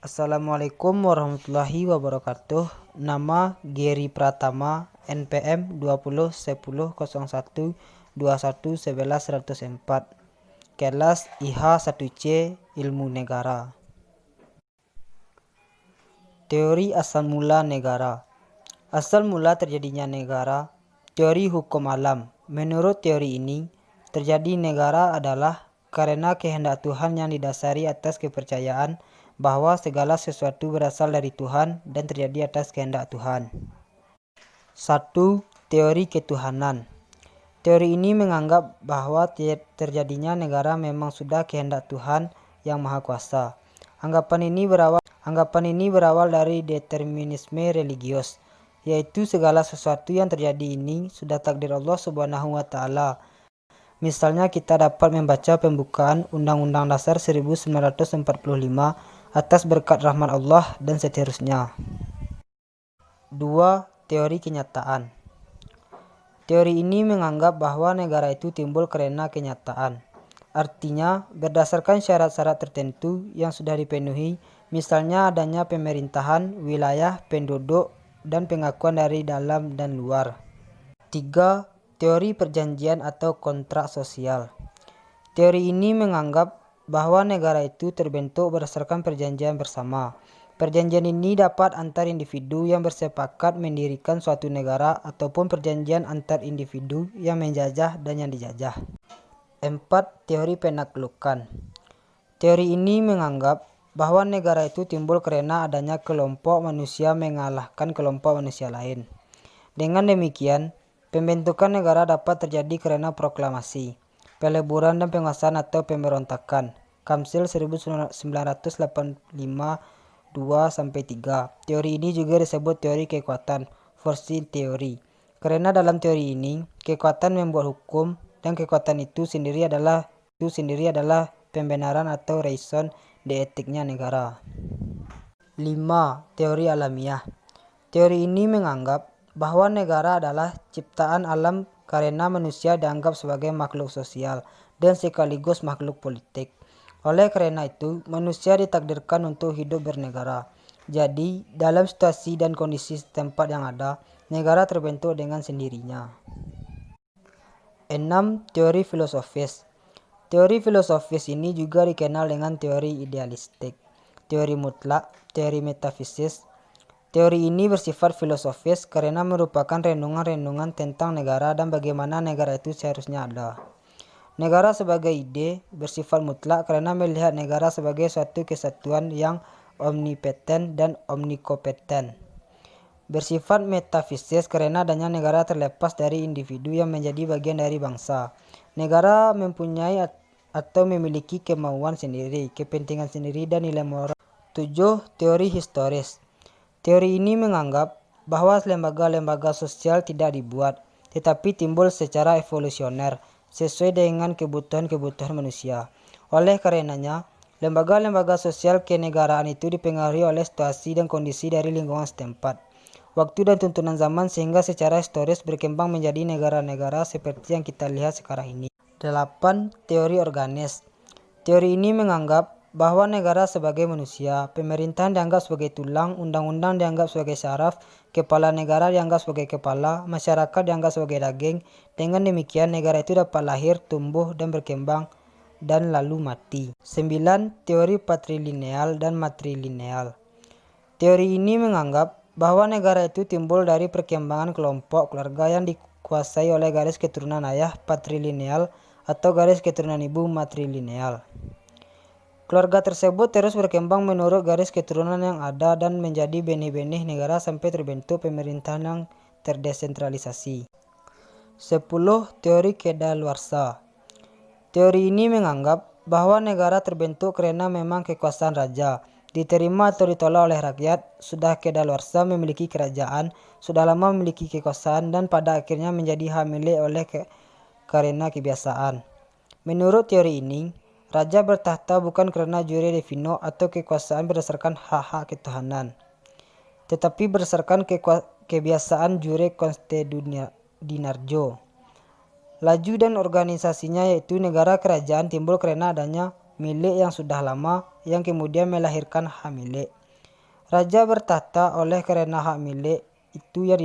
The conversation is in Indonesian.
Assalamualaikum warahmatullahi wabarakatuh. Nama Geri Pratama, NPM 201001211104. Kelas IH1C Ilmu Negara. Teori asal mula negara. Asal mula terjadinya negara. Teori hukum alam. Menurut teori ini, terjadi negara adalah karena kehendak Tuhan yang didasari atas kepercayaan bahwa segala sesuatu berasal dari Tuhan dan terjadi atas kehendak Tuhan. 1. Teori ketuhanan. Teori ini menganggap bahwa terjadinya negara memang sudah kehendak Tuhan yang Maha Kuasa. Anggapan ini berawal dari determinisme religius, yaitu segala sesuatu yang terjadi ini sudah takdir Allah Subhanahu wa Ta'ala. Misalnya kita dapat membaca pembukaan Undang-Undang Dasar 1945 atas berkat rahmat Allah dan seterusnya. 2. Teori kenyataan. Teori ini menganggap bahwa negara itu timbul karena kenyataan. Artinya, berdasarkan syarat-syarat tertentu yang sudah dipenuhi, misalnya adanya pemerintahan, wilayah, penduduk, dan pengakuan dari dalam dan luar. 3. Teori perjanjian atau kontrak sosial. Teori ini menganggap bahwa negara itu terbentuk berdasarkan perjanjian bersama. Perjanjian ini dapat antar individu yang bersepakat mendirikan suatu negara ataupun perjanjian antar individu yang menjajah dan yang dijajah. 4. Teori penaklukan. Teori ini menganggap bahwa negara itu timbul karena adanya kelompok manusia mengalahkan kelompok manusia lain. Dengan demikian, pembentukan negara dapat terjadi karena proklamasi, peleburan dan penguasaan atau pemberontakan. Kamsil 1985-2-3. Teori ini juga disebut teori kekuatan, force theory. Karena dalam teori ini, kekuatan membuat hukum dan kekuatan itu sendiri adalah pembenaran atau raison d'etiknya negara. 5. Teori alamiah. Teori ini menganggap bahwa negara adalah ciptaan alam karena manusia dianggap sebagai makhluk sosial dan sekaligus makhluk politik. Oleh karena itu, manusia ditakdirkan untuk hidup bernegara. Jadi, dalam situasi dan kondisi setempat yang ada, negara terbentuk dengan sendirinya. 6. Teori filosofis. Teori filosofis ini juga dikenal dengan teori idealistik, teori mutlak, teori metafisis. Teori ini bersifat filosofis karena merupakan renungan-renungan tentang negara dan bagaimana negara itu seharusnya ada. Negara sebagai ide bersifat mutlak karena melihat negara sebagai suatu kesatuan yang omnipotens dan omnikompeten. Bersifat metafisis karena adanya negara terlepas dari individu yang menjadi bagian dari bangsa. Negara mempunyai atau memiliki kemauan sendiri, kepentingan sendiri, dan nilai moral. 7. Teori historis. Teori ini menganggap bahwa lembaga-lembaga sosial tidak dibuat, tetapi timbul secara evolusioner, sesuai dengan kebutuhan-kebutuhan manusia. Oleh karenanya, lembaga-lembaga sosial kenegaraan itu dipengaruhi oleh situasi dan kondisi dari lingkungan setempat, waktu dan tuntunan zaman, sehingga secara historis berkembang menjadi negara-negara seperti yang kita lihat sekarang ini. 8. Teori organis. Teori ini menganggap bahwa negara sebagai manusia, pemerintahan dianggap sebagai tulang, undang-undang dianggap sebagai syaraf, kepala negara dianggap sebagai kepala, masyarakat dianggap sebagai daging. Dengan demikian, negara itu dapat lahir, tumbuh, dan berkembang, dan lalu mati. 9. Teori patrilineal dan matrilineal. Teori ini menganggap bahwa negara itu timbul dari perkembangan kelompok keluarga yang dikuasai oleh garis keturunan ayah patrilineal atau garis keturunan ibu matrilineal. Keluarga tersebut terus berkembang menurut garis keturunan yang ada dan menjadi benih-benih negara sampai terbentuk pemerintahan yang terdesentralisasi. 10. Teori kedaluarsa. Teori ini menganggap bahwa negara terbentuk karena memang kekuasaan raja, diterima atau ditolak oleh rakyat, sudah kedaluarsa memiliki kerajaan, sudah lama memiliki kekuasaan, dan pada akhirnya menjadi hak milik oleh karena kebiasaan. Menurut teori ini, raja bertahta bukan karena jure divino atau kekuasaan berdasarkan hak-hak ketuhanan, tetapi berdasarkan kebiasaan jure consuetudinarjo. Laju dan organisasinya, yaitu negara kerajaan, timbul karena adanya milik yang sudah lama yang kemudian melahirkan hak milik. Raja bertahta oleh karena hak milik itu yang